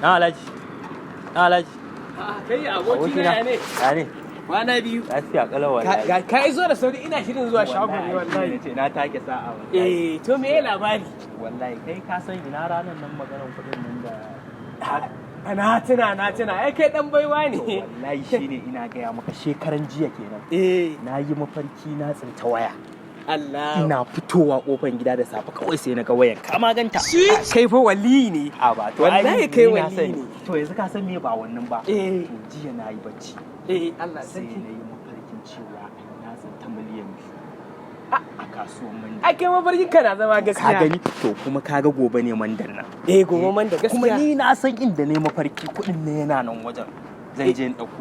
Na Alhaji. Na Alhaji. Kai abokina ne. Ya ne? Kwana biyu. Lafiya kalau wallahi. Ka zo da sauri ina shirin zuwa shago ne wallahi. Ce na take sa'a wallahi. To me labari? Wallahi kai ka san ina ranar nan maganar kuɗin nan da Na tuna ai kai dan baiwa ne. Wallahi shine ina gaya maka shekaran jiya kenan. Na yi mafarki na tsinta waya. Allah. Ina fitowa kofar gida da safe kawai sai na ga wayan ka maganta. Kai fa wali ne. A ba to wallahi kai wali ne. To yanzu ka san me ba wannan ba. To jiya na yi bacci. Allah sai sarki. na yi mafarkin cewa na tsinta miliyan 2 a kasuwan Manda. Ai kai mafarkin ka na zama gaskiya. Ka gani to kuma kaga gobe ne Mandan nan. Gobe Manda gaskiya. Kuma ni na san inda ne mafarki kuɗin ne yana nan wajen. Zan je in ɗauko.